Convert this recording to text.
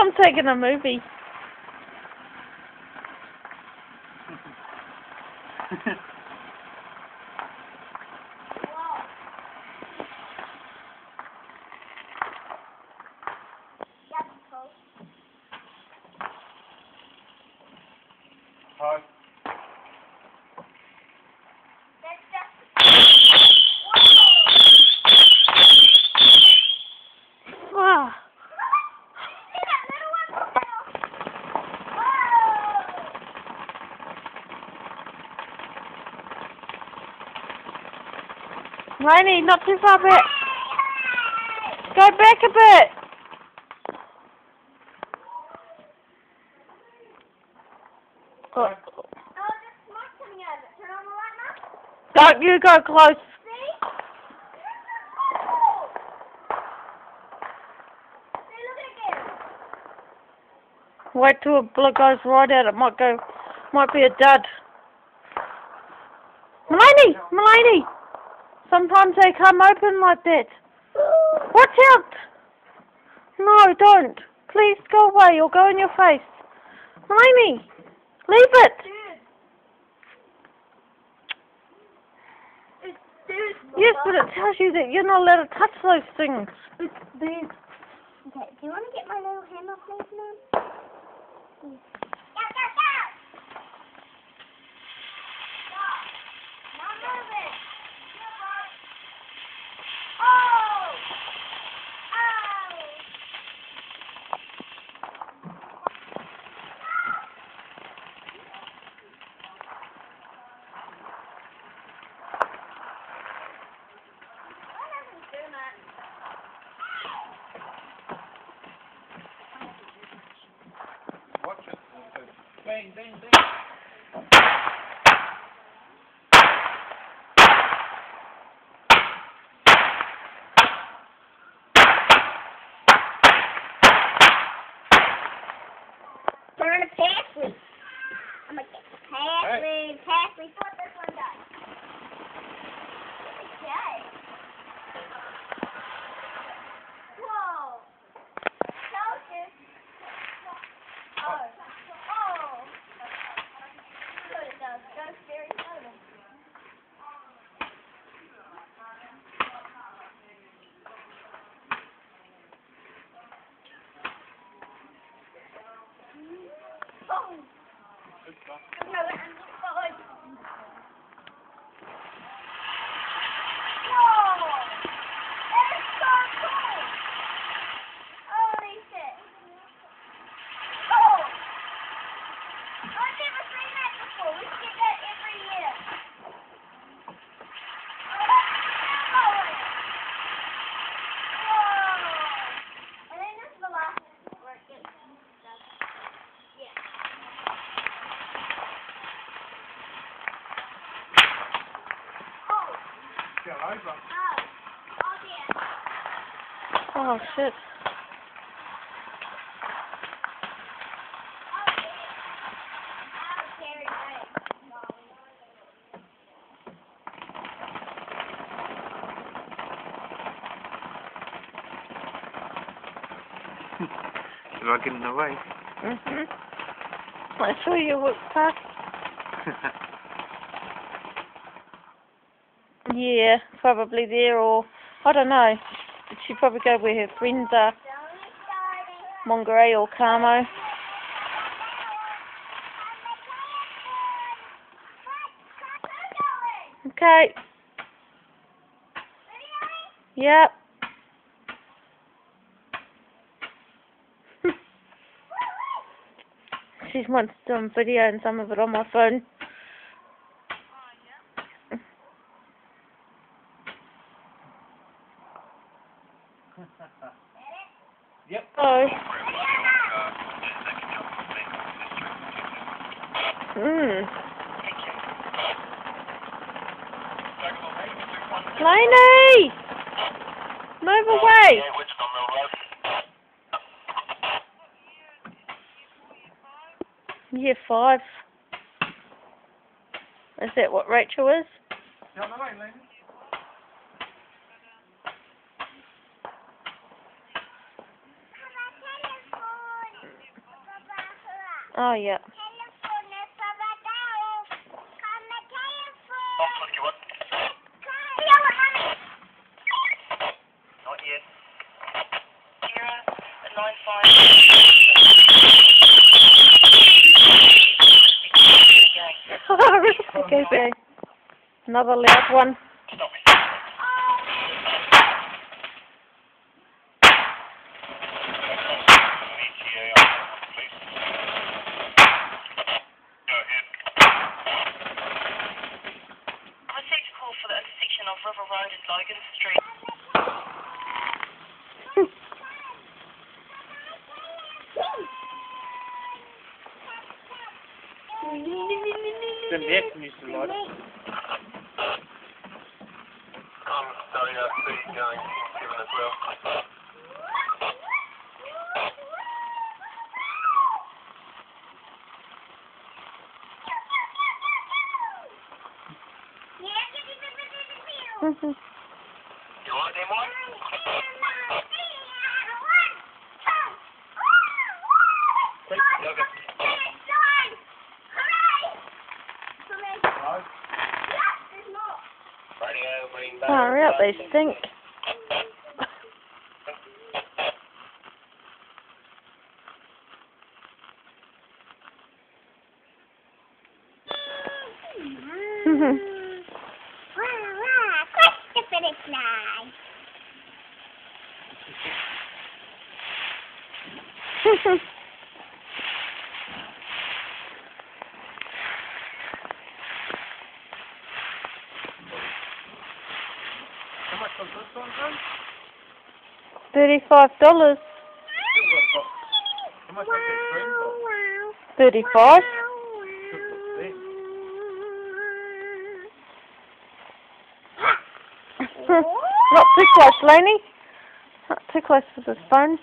I'm taking a movie. Hi. Wow. Malaney, not too far back. Go back a bit. Oh. Don't you go close. Wait till a bullet goes right out. It might be a dud. Malaney! Sometimes they come open like that. Watch out! No, don't. Please go away. You'll go in your face. Malaney, leave it. Yes, but it tells you that you're not allowed to touch those things. Okay, do you want to get my little hand off me, Mom? Go! Not moving! Oh! Watch it. Bang, bang, bang. Turn a pass me. I'm going to pass me. See what this one does. Okay. Whoa. Told you. Oh. Good, it does. It goes very slowly. Oh. Good stuff. No, I'm just going. Get over. Oh, shit. Should I get in the way? I saw you walk past. Yeah, probably there, or I don't know. She'd probably go where her friends are. Monterey or Carmo. Okay. Yep. She wants to do video and some of it on my phone. Yep. Oh. Malaney! Move away! Year 5. Is that what Rachel is? Down the lane, lady. Oh, yeah. Not yet. Okay. Another loud one. For the intersection of River Road and Logan Street. The next needs to light up. Starting our speed going 7 as well. You alright there, Mike? Far out, they stink. How much was this one, John? $35. How much was that green box? 35. Not too close, Laney. Not too close to this phone.